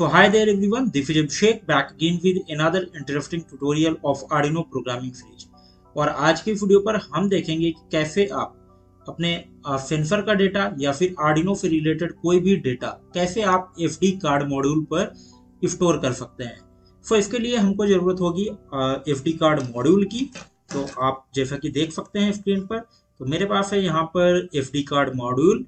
So hi there everyone, this is Abhishek back again with another interesting tutorial of Arduino programming series। और आज की video पर हम देखेंगे कि कैसे आप अपने सेंसर का डेटा या फिर Arduino से रिलेटेड कोई भी डेटा कैसे आप SD कार्ड मॉड्यूल पर स्टोर कर सकते हैं। सो इसके लिए हमको ज़रूरत होगी SD कार्ड मॉड्यूल की। तो आप जैसा कि देख सकते हैं स्क्रीन पर, तो मेरे पास है यहाँ पर SD card module,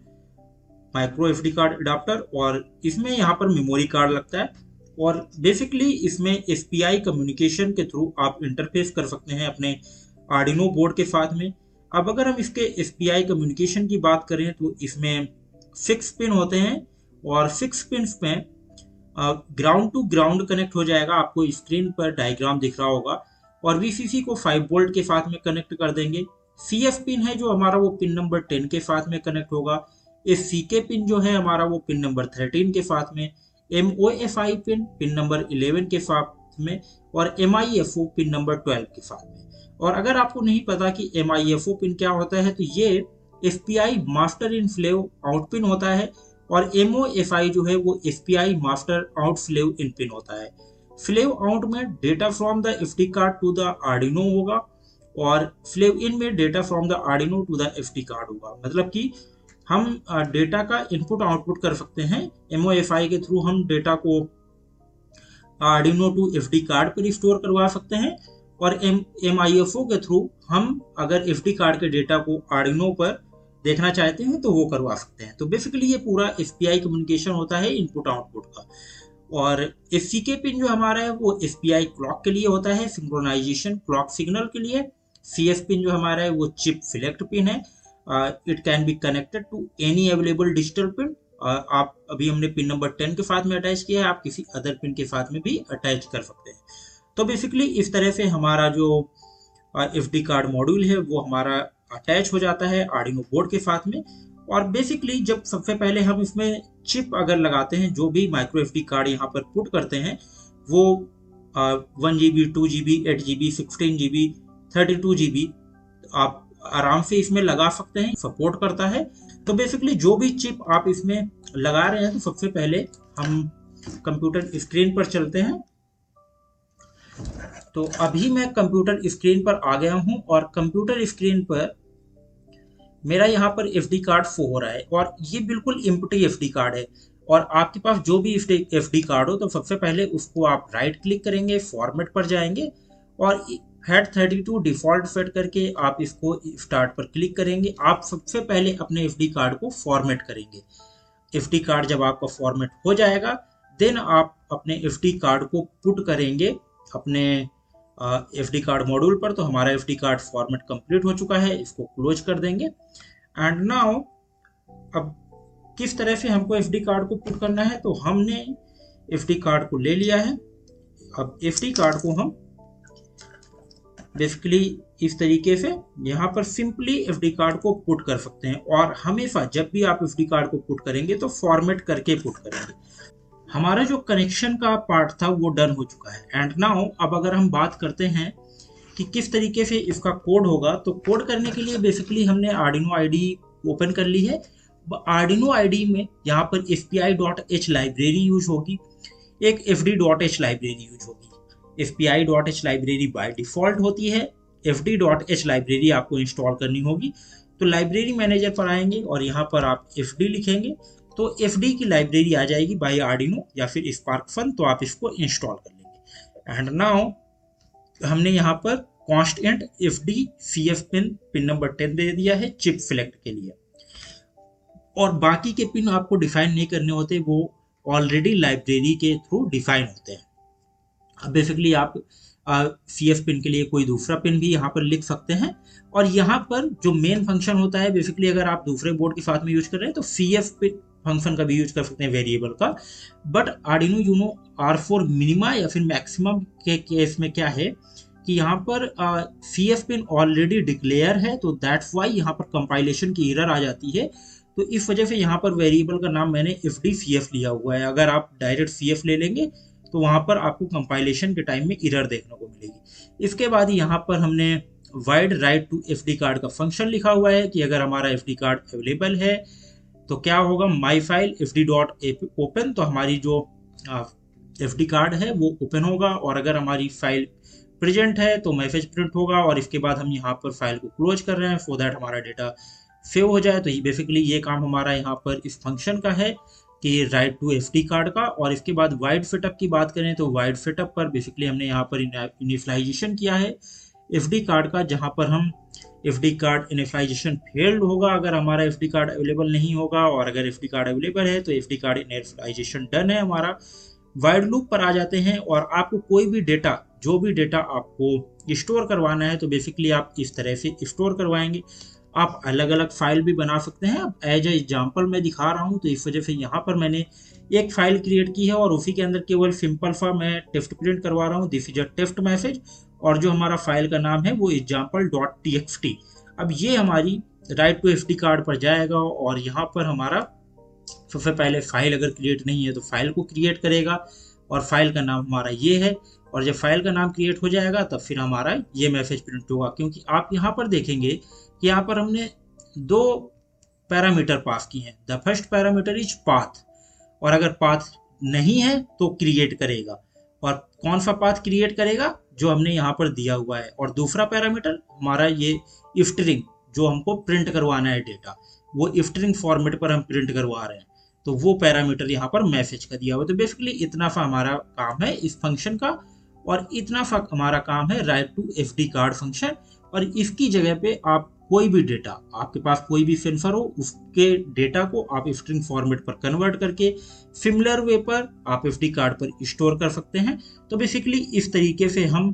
micro SD card adapter, और इसमें यहाँ पर मेमोरी कार्ड लगता है। और बेसिकली इसमें एसपीआई कम्युनिकेशन के थ्रू आप इंटरफेस कर सकते हैं अपने आर्डिनो बोर्ड के साथ में। अब अगर हम इसके एसपीआई कम्युनिकेशन की बात करें तो इसमें 6 पिन होते हैं और 6 पिन में ग्राउंड टू ग्राउंड कनेक्ट हो जाएगा। आपको स्क्रीन पर डायग्राम दिख रहा होगा। और वीसीसी को 5 वोल्ट के साथ में कनेक्ट कर देंगे। सीएफ पिन है जो हमारा, वो पिन नंबर 10 के साथ में कनेक्ट होगा। सीके पिन जो है हमारा, वो पिन नंबर 13 के साथ में। MOSI पिन नंबर 11 के साथ में। और MIFO पिन नंबर 12 के साथ में। और अगर आपको नहीं पता कि MIFO पिन क्या होता है, तो ये SPI master in slave out pin होता है। और MOSI जो है वो SPI master out slave in pin होता है। स्लेव आउट में data from the SD card to the Arduino होगा, और स्लेव इन में data from the Arduino to the SD card होगा। मतलब कि हम डेटा का इनपुट आउटपुट कर सकते हैं। MOSI के थ्रू हम डेटा को आर्डिनो टू SD कार्ड पर स्टोर करवा सकते हैं। और MIFO के थ्रू हम अगर SD कार्ड के डेटा को आर्डिनो पर देखना चाहते हैं तो वो करवा सकते हैं। तो बेसिकली ये पूरा SPI कम्युनिकेशन होता है इनपुट आउटपुट का। और CK पिन जो हमारा है वो SPI क्लॉक के लिए होता है, सिंक्रोनाइजेशन क्लॉक सिग्नल के लिए। CS पिन जो हमारा है वो चिप सिलेक्ट पिन है। It can be connected to any available digital pin. आप अभी हमने पिन नंबर 10 के साथ में अटैच किया है, आप किसी अदर पिन के साथ में भी अटैच कर सकते हैं। तो बेसिकली इस तरह से हमारा जो SD कार्ड मॉड्यूल है वो हमारा अटैच हो जाता है आर्डिनो बोर्ड के साथ में। और बेसिकली जब सबसे पहले हम इसमें चिप अगर लगाते हैं, जो भी माइक्रो SD कार्ड यहाँ पर पुट करते हैं, वो 1 GB 2 GB 8 GB 16 GB 32 GB आप आराम से इसमें लगा सकते हैं, सपोर्ट करता है। तो बेसिकली जो भी चिप आप इसमें लगा रहे हैं, तो सबसे पहले हम कंप्यूटर स्क्रीन पर चलते हैं। तो अभी मैं कंप्यूटर स्क्रीन पर आ गया हूं, और कंप्यूटर स्क्रीन पर मेरा यहाँ पर SD कार्ड शो हो रहा है। और ये बिल्कुल एम्प्टी SD कार्ड है। और आपके पास जो भी SD कार्ड हो, तो सबसे पहले उसको आप राइट क्लिक करेंगे, फॉर्मेट पर जाएंगे, और FAT32 डिफॉल्ट सेट करके आप इसको स्टार्ट पर क्लिक करेंगे। आप सबसे पहले अपने SD कार्ड को फॉर्मेट करेंगे। SD कार्ड जब आपका फॉर्मेट हो जाएगा, देन आप अपने SD कार्ड को पुट करेंगे अपने SD कार्ड मॉड्यूल पर। तो हमारा SD कार्ड फॉर्मेट कंप्लीट हो चुका है, इसको क्लोज कर देंगे। एंड नाउ अब किस तरह से हमको SD कार्ड को पुट करना है, तो हमने SD कार्ड को ले लिया है। अब SD कार्ड को हम बेसिकली इस तरीके से यहाँ पर सिंपली SD कार्ड को पुट कर सकते हैं। और हमेशा जब भी आप SD कार्ड को पुट करेंगे तो फॉर्मेट करके पुट करेंगे। हमारा जो कनेक्शन का पार्ट था वो डन हो चुका है। एंड नाउ अब अगर हम बात करते हैं कि किस तरीके से इसका कोड होगा, तो कोड करने के लिए बेसिकली हमने आर्डिनो आईडी ओपन कर ली है। आर्डिनो आईडी में यहाँ पर SPI.h लाइब्रेरी यूज होगी, एक FD.h लाइब्रेरी यूज होगी। SPI.h लाइब्रेरी बाय डिफॉल्ट होती है, FD.h लाइब्रेरी आपको इंस्टॉल करनी होगी। तो लाइब्रेरी मैनेजर पर आएंगे और यहाँ पर आप FD लिखेंगे, तो FD की लाइब्रेरी आ जाएगी बाय आर्डिनो या फिर स्पार्कफन। तो आप इसको इंस्टॉल कर लेंगे। एंड नाउ हमने यहाँ पर constant FD CF pin number 10 दे दिया है चिप सिलेक्ट के लिए। और बाकी के पिन आपको डिफाइन नहीं करने होते, वो ऑलरेडी लाइब्रेरी के थ्रू डिफाइन होते हैं। अब बेसिकली आप CF पिन के लिए कोई दूसरा पिन भी यहाँ पर लिख सकते हैं। और यहाँ पर जो मेन फंक्शन होता है, बेसिकली अगर आप दूसरे बोर्ड के साथ में यूज कर रहे हैं तो CF पिन फंक्शन का भी यूज कर सकते हैं वेरिएबल का। But Arduino Uno R4 minima या फिर मैक्सिमम के केस में क्या है कि यहाँ पर CF पिन ऑलरेडी डिक्लेयर है, तो दैट्स वाई यहाँ पर कंपाइलेशन की एरर आ जाती है। तो इस वजह से यहाँ पर वेरिएबल का नाम मैंने FD CF लिया हुआ है। अगर आप डायरेक्ट CF ले लेंगे तो वहाँ पर आपको कंपाइलेशन के टाइम में एरर देखने को मिलेगी। इसके बाद यहाँ पर हमने void write to SD card का फंक्शन लिखा हुआ है कि अगर हमारा SD कार्ड अवेलेबल है तो क्या होगा, माई फाइल FD.open। तो हमारी जो FD कार्ड है वो ओपन होगा, और अगर हमारी फाइल प्रेजेंट है तो मैसेज प्रिंट होगा, और इसके बाद हम यहाँ पर फाइल को क्लोज कर रहे हैं सो दैट हमारा डेटा सेव हो जाए। तो ये बेसिकली ये काम हमारा यहाँ पर इस फंक्शन का है कि राइट टू FD कार्ड का। और इसके बाद वाइड फिटअप की बात करें तो वाइड फिटअप पर बेसिकली हमने यहाँ पर इनिशियलाइजेशन किया है FD कार्ड का, जहाँ पर हम FD कार्ड इनिशियलाइजेशन फेल्ड होगा अगर हमारा FD कार्ड अवेलेबल नहीं होगा, और अगर FD कार्ड अवेलेबल है तो FD कार्ड इनिशियलाइजेशन डन है हमारा। वाइड लूप पर आ जाते हैं, और आपको कोई भी डेटा, जो भी डेटा आपको स्टोर करवाना है तो बेसिकली आप इस तरह से स्टोर करवाएंगे। आप अलग अलग फाइल भी बना सकते हैं। अब एज एग्जाम्पल मैं दिखा रहा हूँ, तो इस वजह से यहाँ पर मैंने एक फाइल क्रिएट की है और उसी के अंदर केवल सिंपल सा मैं टेक्स्ट प्रिंट करवा रहा हूँ, this is a text message, और जो हमारा फाइल का नाम है वो example.txt। अब ये हमारी राइट टू FD कार्ड पर जाएगा, और यहाँ पर हमारा सबसे पहले फाइल अगर क्रिएट नहीं है तो फाइल को क्रिएट करेगा, और फाइल का नाम हमारा ये है। और जब फाइल का नाम क्रिएट हो जाएगा तब फिर हमारा ये मैसेज प्रिंट होगा, क्योंकि आप यहाँ पर देखेंगे कि यहाँ पर हमने दो पैरामीटर पास किए हैं। The first parameter is path, और अगर पाथ नहीं है तो क्रिएट करेगा, और कौन सा पाथ क्रिएट करेगा, जो हमने यहाँ पर दिया हुआ है। और दूसरा पैरामीटर हमारा ये स्ट्रिंग, जो हमको प्रिंट करवाना है डेटा, वो स्ट्रिंग फॉर्मेट पर हम प्रिंट करवा रहे हैं, तो वो पैरामीटर यहाँ पर मैसेज का दिया हुआ है। तो बेसिकली इतना सा हमारा काम है इस फंक्शन का, और इतना सा हमारा काम है write to FD card function. और इसकी जगह पे आप कोई भी डेटा, आपके पास कोई भी सेंसर हो, उसके डेटा को आप स्ट्रिंग फॉर्मेट पर कन्वर्ट करके सिमिलर वे पर आप FD कार्ड पर स्टोर कर सकते हैं। तो बेसिकली इस तरीके से हम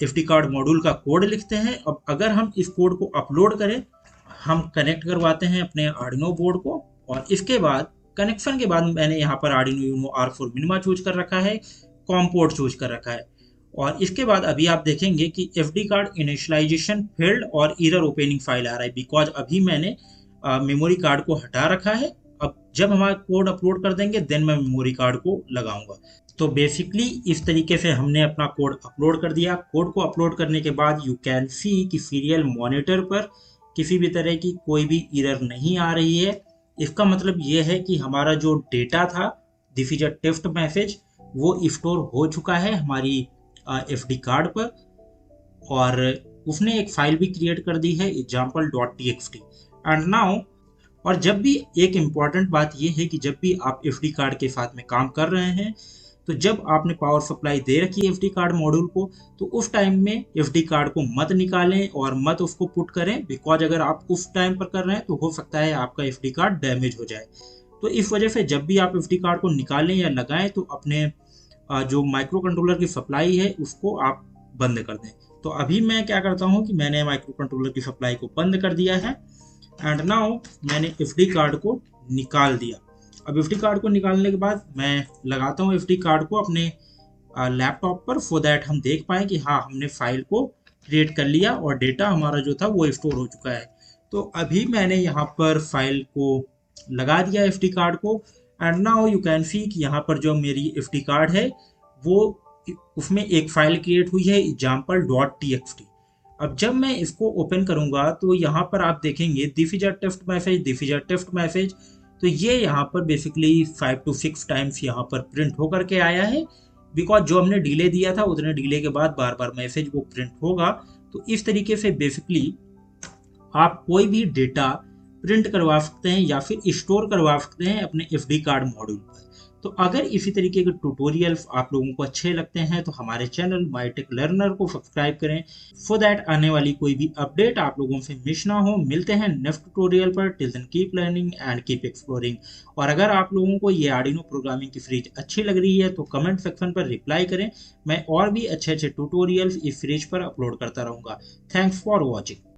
FD कार्ड मॉड्यूल का कोड लिखते हैं। अब अगर हम इस कोड को अपलोड करें, हम कनेक्ट करवाते हैं अपने आर्डिनो बोर्ड को, और इसके बाद कनेक्शन के बाद मैंने यहाँ पर Arduino Uno R4 minima choose कर रखा है, कॉम पोर्ट चूज कर रखा है। और इसके बाद अभी आप देखेंगे कि FD कार्ड इनिशियलाइजेशन फेल्ड और एरर ओपनिंग फाइल आ रहा है, बिकॉज अभी मैंने मेमोरी कार्ड को हटा रखा है। अब जब हमारा कोड अपलोड कर देंगे देन मैं मेमोरी कार्ड को लगाऊंगा। तो बेसिकली इस तरीके से हमने अपना कोड अपलोड कर दिया। कोड को अपलोड करने के बाद यू कैन सी कि सीरियल मॉनिटर पर किसी भी तरह की कोई भी एरर नहीं आ रही है। इसका मतलब ये है कि हमारा जो डेटा था, this is a text message, वो स्टोर हो चुका है हमारी FD कार्ड पर, और उसने एक फाइल भी क्रिएट कर दी है example.txt। एंड नाउ, और जब भी एक इम्पॉर्टेंट बात यह है कि जब भी आप FD कार्ड के साथ में काम कर रहे हैं, तो जब आपने पावर सप्लाई दे रखी है FD कार्ड मॉड्यूल को, तो उस टाइम में FD कार्ड को मत निकालें और मत उसको पुट करें, बिकॉज अगर आप उस टाइम पर कर रहे हैं तो हो सकता है आपका FD कार्ड डैमेज हो जाए। तो इस वजह से जब भी आप FD कार्ड को निकालें या लगाएं तो अपने जो माइक्रो कंट्रोलर की सप्लाई है उसको आप बंद कर दें। तो अभी मैं क्या करता हूं कि मैंने माइक्रो कंट्रोलर की सप्लाई को बंद कर दिया है, एंड नाउ मैंने FD कार्ड को निकाल दिया। अब FD कार्ड को निकालने के बाद मैं लगाता हूं FD कार्ड को अपने लैपटॉप पर, सो दैट हम देख पाएँ कि हाँ, हमने फाइल को क्रिएट कर लिया और डेटा हमारा जो था वो स्टोर हो चुका है। तो अभी मैंने यहाँ पर फाइल को लगा दिया FD कार्ड को, and now you can see कि यहाँ पर जो मेरी FD कार्ड है वो उसमें एक फाइल क्रिएट हुई है example.txt। अब जब मैं इसको ओपन करूंगा तो यहाँ पर आप देखेंगे this is a text message, this is a text message. तो ये यहाँ पर बेसिकली 5 to 6 टाइम्स यहाँ पर प्रिंट होकर के आया है, बिकॉज जो हमने डिले दिया था उतने डिले के बाद बार बार मैसेज वो प्रिंट होगा। तो इस तरीके से बेसिकली आप कोई भी डेटा प्रिंट करवा सकते हैं या फिर स्टोर करवा सकते हैं अपने FD कार्ड मॉड्यूल पर। तो अगर इसी तरीके के ट्यूटोरियल्स आप लोगों को अच्छे लगते हैं तो हमारे चैनल माईटेक लर्नर को सब्सक्राइब करें, सो दैट आने वाली कोई भी अपडेट आप लोगों से मिस ना हो। मिलते हैं नेक्स्ट ट्यूटोरियल पर। Till then keep learning and keep exploring. और अगर आप लोगों को ये आर्डिनो प्रोग्रामिंग की सीरीज अच्छी लग रही है तो कमेंट सेक्शन पर रिप्लाई करें। मैं और भी अच्छे अच्छे ट्यूटोरियल्स इस सीरीज पर अपलोड करता रहूँगा। Thanks for watching.